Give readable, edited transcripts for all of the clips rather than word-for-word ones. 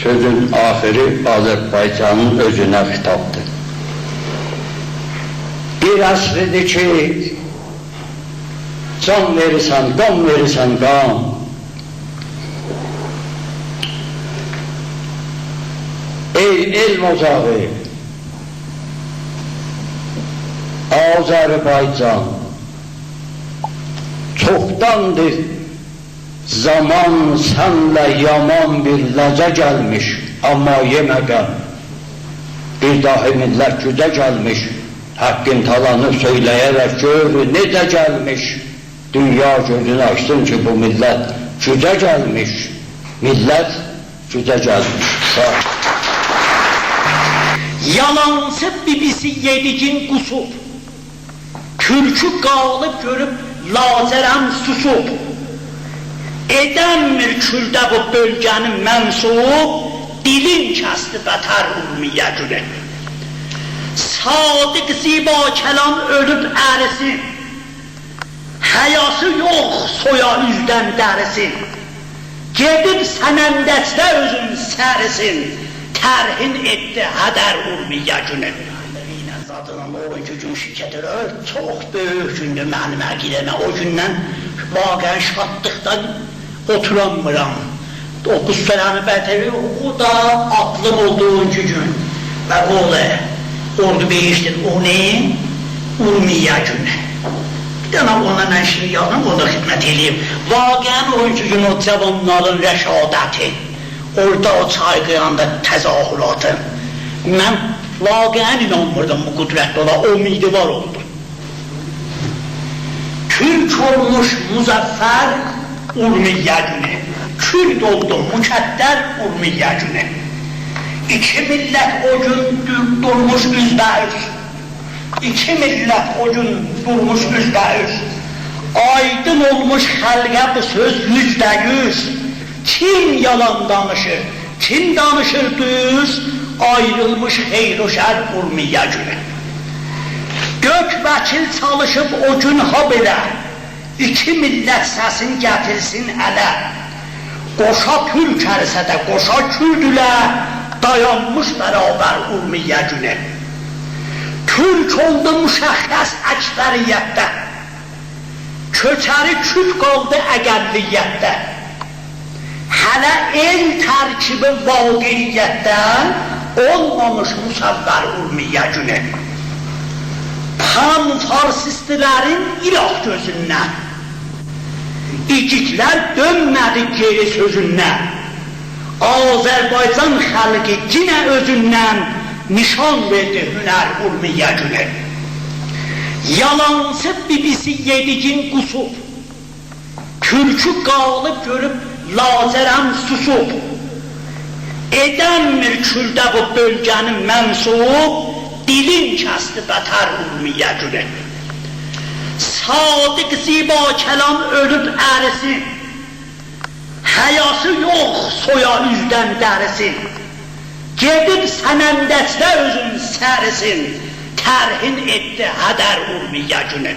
sözün ahiri Azərbaycanın özünə xitabdır. Bir əsridir ki, can verirsən, qan verirsən, qan. Ey elm ocağı, Azərbaycan, çoxdandır zaman sənlə yaman bir ləzə gəlmiş, amma yemədən bir dahi millət güdə gəlmiş, haqqın talanı söyləyərək gör necə gəlmiş, dünya gözünü açsın ki bu millət güdə gəlmiş, millət güdə gəlmiş. Yalansı bibisi yedigin qusub, kürkü qalıb görüb lazərəm susub, edəmmir küldə bu bölgənin mənsub, dilin kəsti bətər ümmiyə günü. Sadiq ziba kəlam ölüb ərisin, həyası yox soya üzdən dərisin, gedib sənəndəçdə özün sərisin, tərhin etdi hədər ümmiyə günü. Zadından o günkü gün şirkətləri çox böyük gündür mənim əqidəmə. O gündən vaqən şadlıqdan oturamıram. 9 sənəni bətəri o da aklım olduğuncu gün. Və ordu beyişdir, o ne? Urmiyə günü. Bir dənə ona mən şimdi yazdım, ona xidmət edeyim. Vaqən o günkü gün o cavanların rəşadəti, orada o çay qıyanda təzahüratı. Mən vaqən inanmırdım bu qüdrətli ola, o midi var oldu. Türk olmuş müzəffər Urmiyə günü, Kürt oldu mükəddər Urmiyə günü. İki millət o gün durmuş üzbəüz, İki millət o gün durmuş üzbəüz, aydın olmuş xəlqə bu söz 100%. Kim yalan danışır, kim danışır düz, ayrılmış xeyr-o şər Urmiyə günü. Gök vəkil çalışıb o gün ha belə, İki millət səsin gətirsin ələ. Qoşa türk ərisə də qoşa kürdülə, dayanmış bərabər Urmiyə günü. Türk oldu müşəxəs əksəriyyətdə, köçəri küt qaldı əqəlliyyətdə. Hələ el tərkibi vaqiyyətdən olmamış musavvər Urmiyə günü. Pan-farsistlərin İraq gözündən, İgiklər dönmədi geri sözündən, Azərbaycan xalqı yenə özündən nişan verdi hünər Urmiyə günü. Yalansı bibisi yedigin qusub, kürkü qalıb görüb lazərəm susub, edəmmir küldə bu bölgənin mənsub, dilin kəsti bətər Urmiyə günü. Sadiq ziba kəlam ölüb ərisin, həyası yox soya üzdən dərisin, gedib sənəndəçdə özün sərisin, tərhin etdi hədər Urmiyə günü.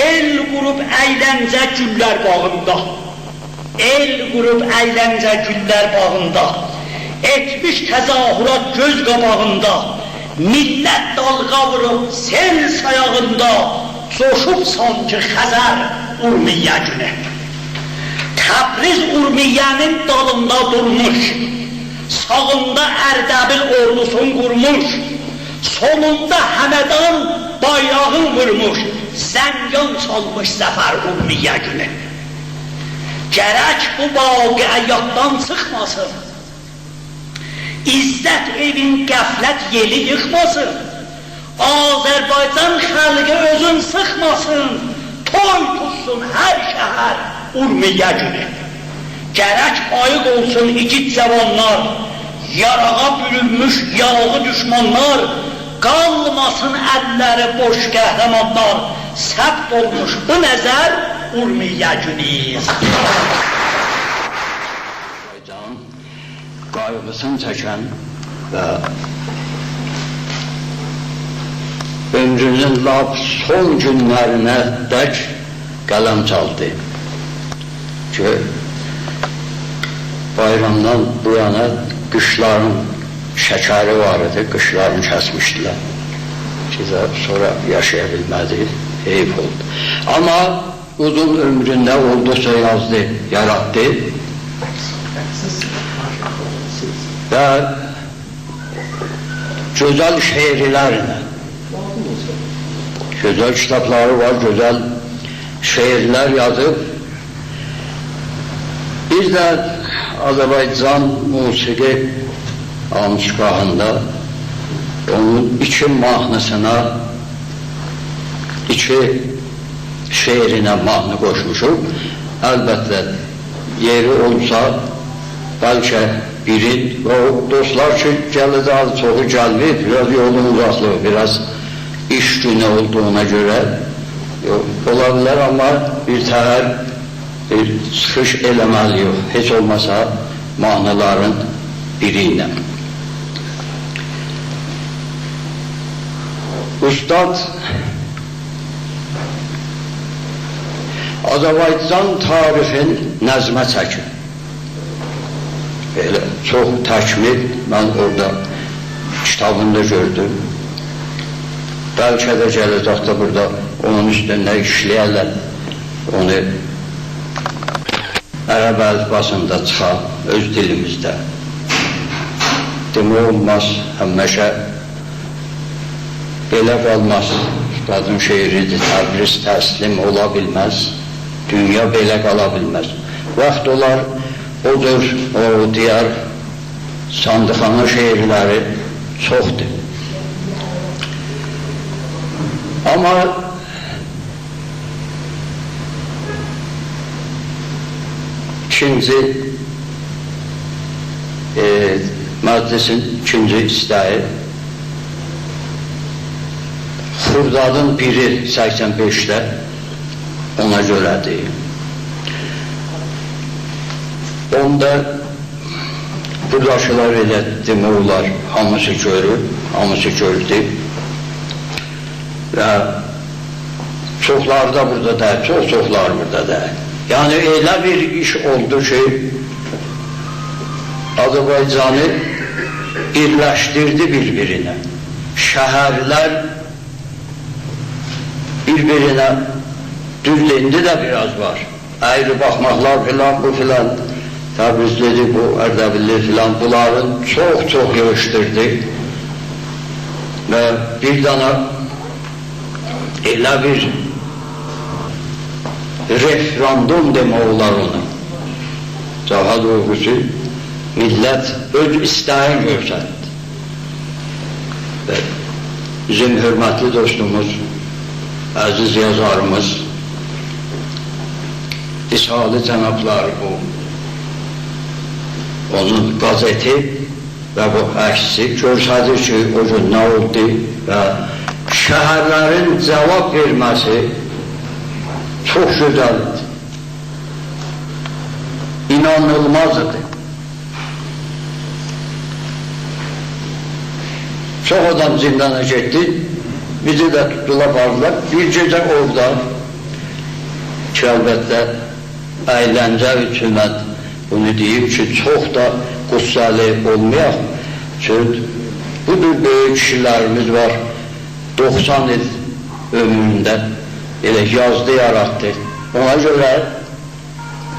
El qurub əyləncə güllər bağında, el qurub əyləncə güllər bağında, etmiş təzahürat göz qabağında, millət dalğa vurub sel sayağında, coşub sanki Xəzər Urmiyə günü. Təbriz Urmiyənin dalında durmuş, sağında Ərdəbil ordusun qurmuş, solunda Həmədan bayrağın vurmuş, zəngan çalmış Zəfər Urmiyə günü. Gərək bu vaqiə yaddan çıxmasın, İzzət evin qəflət yeli yıxmasın, Azərbaycan xalqı özün sıxmasın, toy tutsun hər şəhər Urmiyə günü. Gərək ayıq olsun igid cavanlar, yarağa bürünmüş yarağı düşmanlar, qalmasın əlləri boş qəhrəmanlar, səbt olmuş bu nəzər Urmiyə günü. Qayğısını çəkən və ömrünün lap son günlərinə dək qələm çaldı ki, bayramdan bu yana qışların şəkəri var idi, qışlarını kəsmişdilər. Sonra yaşaya bilmədi, heyif oldu. Amma uzun ömründə olduqca yazdı, yarattı və gözəl şeirlərlə, gözəl kitabları var, gözəl şeirlər yazıb. Bir də Azərbaycan musiqi anışqahında onun 2 mahnısına, 2 şeirinə mahnı qoşmuşum. Əlbəttə, yeri olsa, bəlkə biri, o dostlar ki, gələcək, çoxu gəlmir, biraz yolun uzaqlığı, biraz iş günü olduğuna görə ola bilər, amma bir təhər bir çıxış eləməli yox, heç olmasa mahnıların biri ilə. Ustad Azərbaycan tarixin nəzmə çəkir. Belə çox təkmil, mən orada kitabında gördüm. Bəlkə də gələcəkdə burada onun üstündə işləyərlər, onu ərəb əlifbasında çıxar, öz dilimizdə. Demək olmaz, həmişə belə qalmaz. Qadın şeiridir, təbriz təslim ola bilməz, dünya belə qala bilməz. Vaxt olar, odur, o diyar sandıqxana şeirləri çoxdur. Amma ikinci məclisin ikinci istəyi Xurdadın biri 85-də ona görədir. Onda buradakılar elə demək olar, hamısı görür, hamısı gördü. Və çoxları da burada deyil, çoxları burada deyil. Yəni elə bir iş oldu ki, Azərbaycanı birləşdirdi bir-birinə. Şəhərlər bir-birinə düzləndi də biraz var. Ayrı baxmaqlar filan, bu filan, Təbrizlidir, bu Ərdəbilli filan, bunların çox-çox yığışdırdı. Və bir dana elə bir referandum demək olar onu. Daha doğrusu, millət öz istəyin görsətdi. Bizim hörmətli dostumuz, əziz yazarımız, İsali cənabları bu, onun qazeti və bu əksi görsədir ki, o gün nə oldu və şəhərlərin cavab verməsi çox gözəldir. İnanılmazdır. Çox adam zindana getdi, bizi də tutdular, vardılar. Bir gecə orada ki, əlbəttə, əyləncə üçün mən bunu deyib ki, çox da qüssəli olmayaq. Çünki budur, böyük kişilərimiz var, 90 il ömründə elə yazdı, yarattı. Ona görə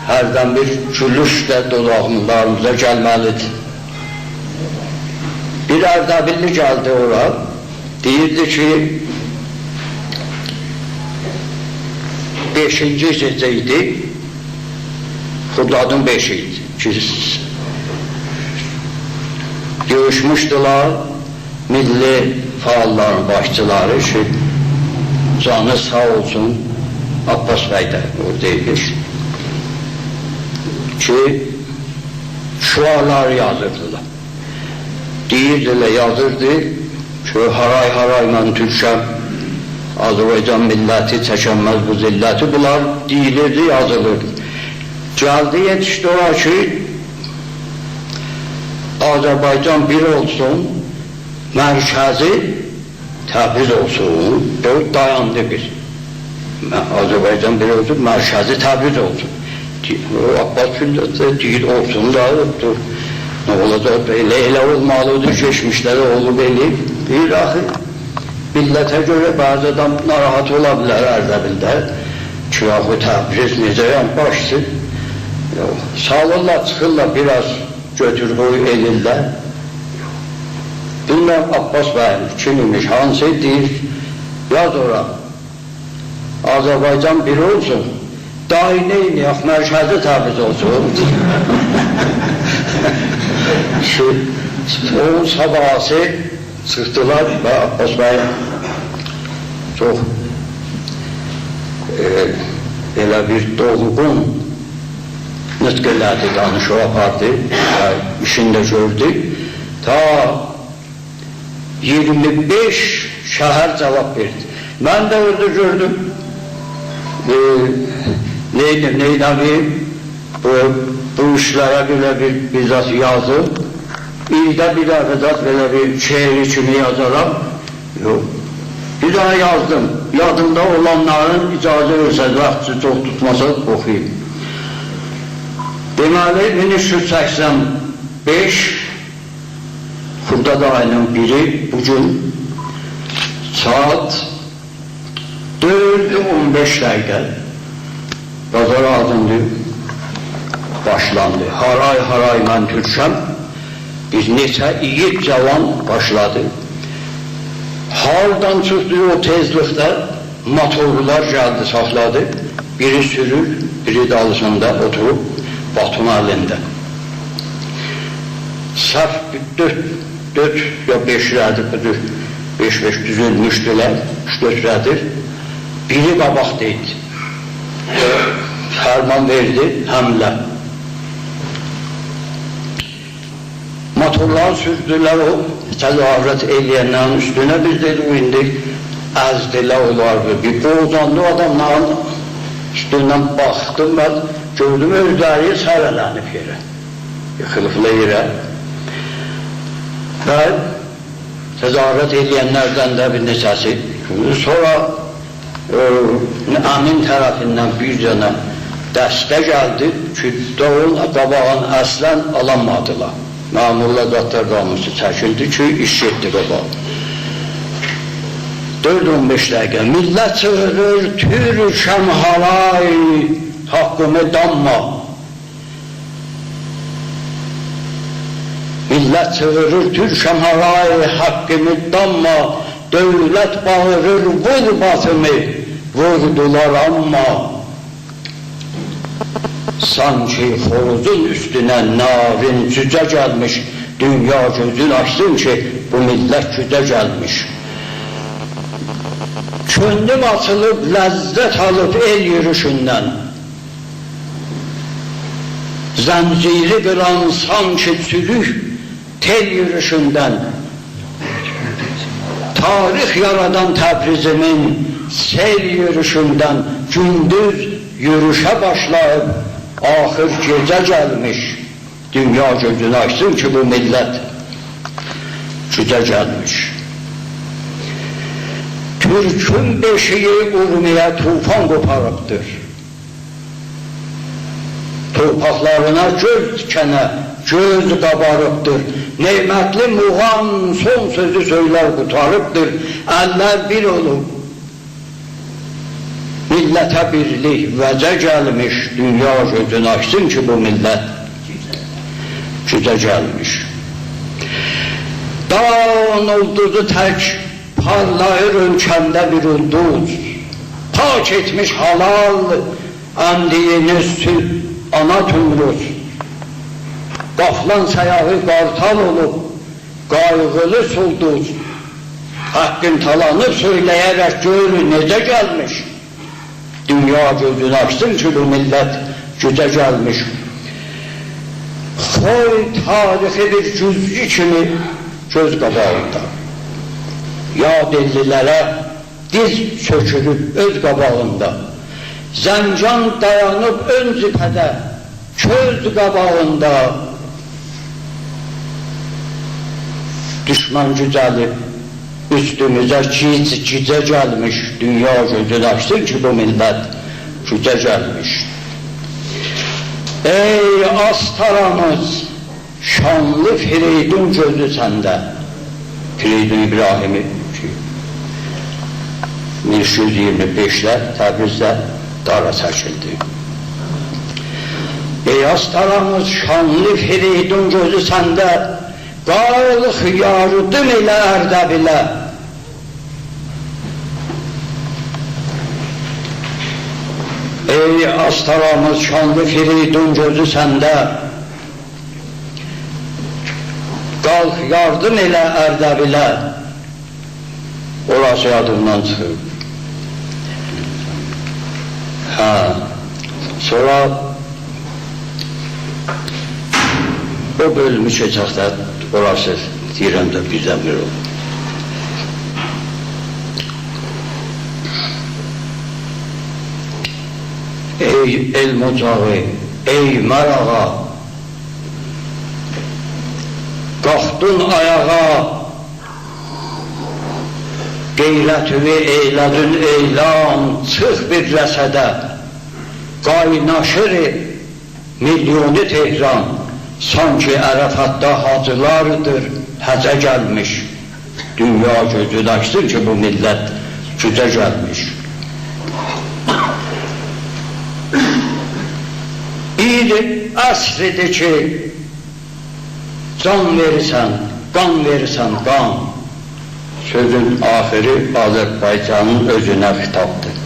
hərdən bir gülüş də dodaqlarımıza gəlməlidir. Bir Ərdəbilli gəldi ora, deyirdi ki, 5-ci gecə idi, Xurdadın 5-i idi. Görüşmüşdülər milli faalların başçıları ki, canı sağ olsun, Abbas bəy də orada deyilmiş ki, şuarları yazırdılar. Deyirdilə, yazırdı ki, haray mən Türkəm, Azərbaycan milləti çəkənməz bu zilləti, bunlar deyilirdi, yazılırdı. Gəldi, yetişdi olar ki, Azərbaycan bir olsun, mərkəzi Təbriz olsun, dayandı bir. Azərbaycan bir olsun, mərkəzi Təbriz olsun. Abbas Gündüz'de değil olsun da yoktur. Ne olacak elə olmalıdır, geçmişleri oğlu beli. Bir axı, millete göre bazı adam narahat olabilir Erdebil'de. Çırağı Təbriz necəyəm başsın. Sağırlar, çıxırlar biraz götür boyu elində. Bilmem Abbas bəyim kimmiş, hansı deyir, yaz ora. Azərbaycan biri olsun, dahi neyniyək, mərkəzi Təbriz olsun. Onun sabahası çıxdılar və Abbas bəyim çox elə bir dolğun nütq elədi, danışıq apardı, işində gördü. Ta 25 şəhər cavab verdi. Mən də orada gördüm. Neynəmiyim? Bu işlərə belə bir bizzat yazıb. İldə bir əvəzat belə bir şehri kimi yazaram. Yox. Bir daha yazdım. Yadımda olanların icazə versəz, vaxtı çox tutmasa oxuyayım. Deməli 1385 Xurdad ayının biri bugün saat 4:15 dəqiqə Bazar adındı başlandı. Haray mən Türkəm, bir neçə iyi cavan başladı. Hardan çıxdı o tezlikdə motorlar gəldi, saxladı. Biri sürür, biri dalısında oturub Batun əlində. Səhv 4 ya 5 rədir, 5 düzülmüşdülər, 3-4 rədir. Biri qabaqdaydı. Fərman verdi, həmlə. Motorları sürdülər o təzahürət eləyənlərin üstünə, biz dedik, indik, əzdilər olardı. Bir bozanlı adamların üstündən baxdım və gördüm, özləri sərələnib yerə, yıxılıqlı yerə. Və təzahürət eləyənlərdən də bir neçəsi. Sonra əmin tərəfindən bir cənə dəstə gəldi ki, doğun qabağın əslən alanmadılar. Məmurla qatlar qalmışdı, çəkildi ki, iş etdi qabaq. 4-15 dəqiqə, millət çığırır, Türkəm halay, haqqımı damma. Millət çığırır, Türkəm halay, haqqımı damma. Dövlət bağırır, vur batımı, vurdular amma. Sanki xoruzun üstünə narin cücə gəlmiş, dünya gözün açsın ki, bu millət gücə gəlmiş. Könlüm açılıb, ləzzət alıb el yürüşündən. Zənciri qıran sanki çürük tel yürüşündən. Tarix yaradan Təbrizimin sel yürüşündən gündüz yürüşə başlayıb, axır gecə gəlmiş, dünya gözünü açsın ki, bu millət gücə gəlmiş. Türkün beşiyi urmiyə tufan qoparıbdır. Torpaqlarına göz dikənə göz qabarıbdır. Neymətli muğam son sözü söylər qutarıbdır. Əllər bir olub, millətə birlik vəcə gəlmiş, dünya gözünü açsın ki, bu millət gücə gəlmiş. Dağın ulduzu tək parlayır ölkəndə bir ulduz, pak etmiş halal əmdiyiniz süt ana tümrüz. Qaflan səyağı qartal olub, qayğılı sulduz, haqqın talanıb söyləyərək görür necə gəlmiş. Dünya gözünü açsın ki, bu millət gücə gəlmiş. Xoy tarixi bir cüzgü kimi göz qabağında. Yad ellilərə diz çökülüb öz qabağında. Zəncan dayanıb ön cibhədə, köz qabağında. Düşman gücəlib, üstümüzə gicə gəlmiş, dünya gözünü açsın ki, bu millət gücə gəlmiş. Ey astaramız, şanlı Fireydun gözü sende. Fireydun İbrahim'i 1325'te Təbrizdə dara çəkildi. Ey astaramız, şanlı Fireydun gözü sende. Qalıq yardım elə Ərdəbilə. Ey astaramız, şanlı Fireydun gözü sende. Qalx yardım elə Ərdəbilə. Orası yadımdan çıxıb. Sonra o bölümü keçəkdə orası deyirəm də bizdən bir olur. Ey elm ocağı, ey marağa, qalxdın ayağa, qeyrətini eylədin eylan, çıx bir rəsədə, qaynaşır milyonu Tehran, sanki Ərəfatda hacılardır, həcə gəlmiş. Dünya gözü açsın ki, bu millət gücə gəlmiş. Bir əsridir ki, can verirsən, qan verirsən, qan. Sözün axırı Azərbaycanın özünə xitabdır.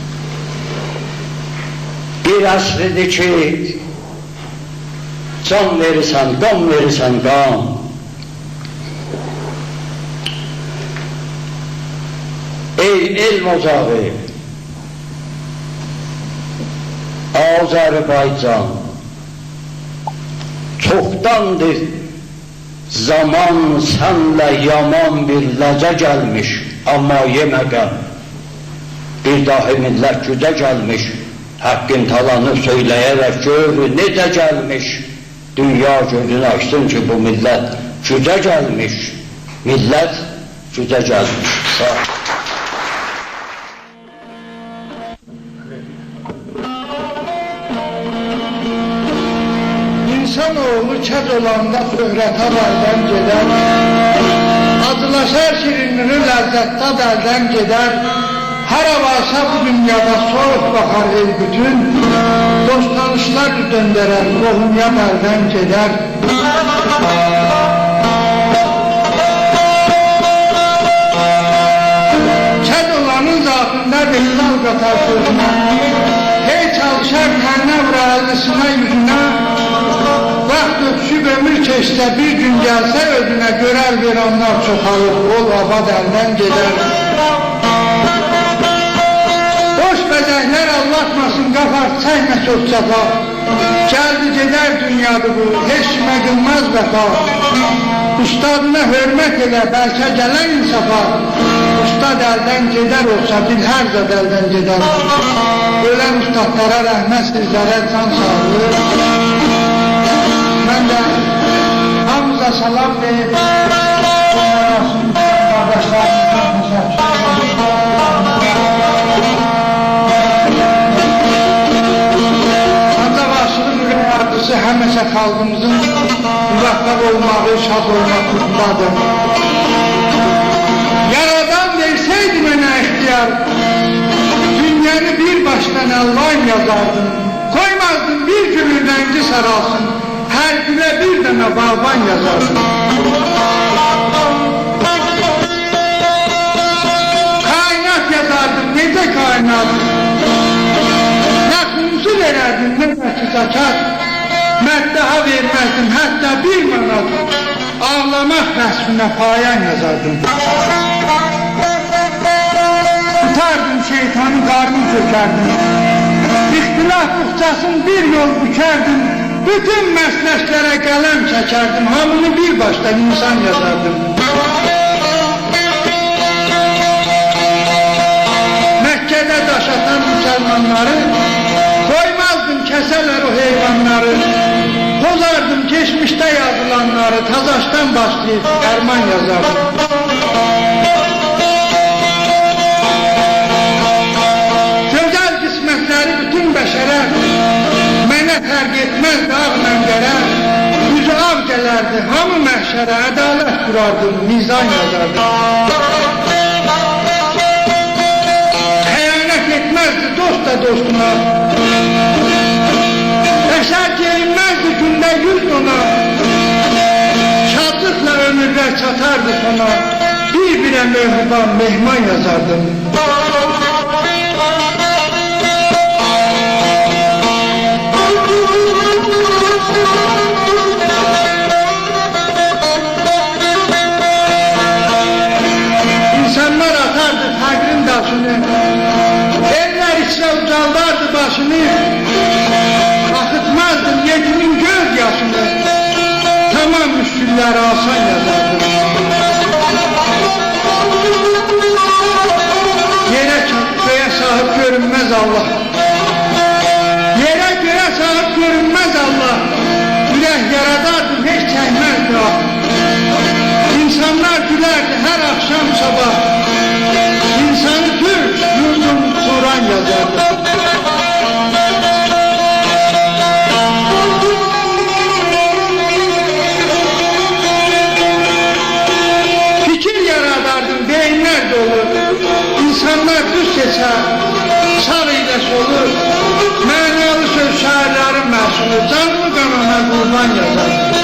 Bir əsridir ki, can verirsən, qan verirsən, qan. Ey elm ocağı, Azərbaycan, çoxdandır zaman sənlə yaman bir ləzə gəlmiş, amma yeməqəm. Bir dahi millət gücə gəlmiş, haqqın talanıb söyləyərək gör, necə gəlmiş. Dünya gözünü açsın ki, bu millət gücə gəlmiş, millət gücə gəlmiş. Sağ ol. İnsanoğlu kəz olanda şöhrətə əldən gedər, acılaşar şirinliği ləzzətdə əldən gedər, hər avasa bu dünyada soğuk baxar el bütün, dost tanışlar döndərər, qohumya əldən gedər. Kəz olanın zatında behtal qatar sözünə, hey çalışar tənə vura əllisinə yüzünə, vaxt öpüşüb ömür keçsə bir gün gəlsə özünə görər bir onlar çoxalıb, ol abad əldən gedər. Boş bəzəklər allatmasın, qafar çəkmə çox çapa, gəldi gedər dünyadı bu, heç kimə qılmaz vəfa. Ustadına hörmət elə, bəlkə gələn insafa, ustad əldən gedər olsa bil hər zəd əldən gedər. Ölən ustadlara rəhmət, sizlərə can sağlığı. Mən də hamıza salam deyib, qardaşlarımızdan ancaq aşırı ürək ardısı həməsə xalqımızın müvəffəq olmağı, şad olmaqlıqdadır. Yaradan verseydi mənə ixtiyar, dünyəni bir başdan Allah'ın yazardım, koymazdım bir gülün rəngi saralsın, her güne bir deme bağban yazardım. Kainat yazardım, nece kainat? Ne kumsu vererdim, ne belki zakat. Meddaha vermezdim, hatta bir manat. Ağlamak resmine payan yazardım. Tutardım şeytanın karnını çökerdim. İhtilaf buhçasını bir yol bükerdim. Bütün mesleklere kalem çekerdim, hamını bir baştan insan yazardım. Mekke'de daş atan Müslümanları, koymazdım keseler o heyvanları, bozardım geçmişte yazılanları, tazaştan başlayıp ferman yazardım. Güzel kısmetleri bütün beşere, mənə fərq etməz daha bəşərə ədalət qurardım, mizan yazardım. Xəyanət etməzdi dost da dostuna, bəşər gerinməzdi gündə 100 dona, şadlıqla ömürlər çatardı sona, bir-birə mehriban mehman yazardım. İnsanlar atardı fəqrin daşını, eller içine ucaldardı başını, akıtmazdım yetimin göz yaşını, tamam müşkülleri asan yazardım. Yere göğe sahip görünmez Allah, yere göğe sahip görünmez Allah, yürek yaradardım hiç çekmezdi ah. İnsanlar gülerdi her akşam sabah, İnsanı Türk, yurdum Turan yazardı. Fikir yaradardım, beyinler dolu, İnsanlar düz seçer, sağ ile solu, manalı söz şairlerin məhsulu, canlı kanana kurban yazardı.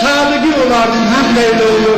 Sadıqı olardım həm Leyla olur,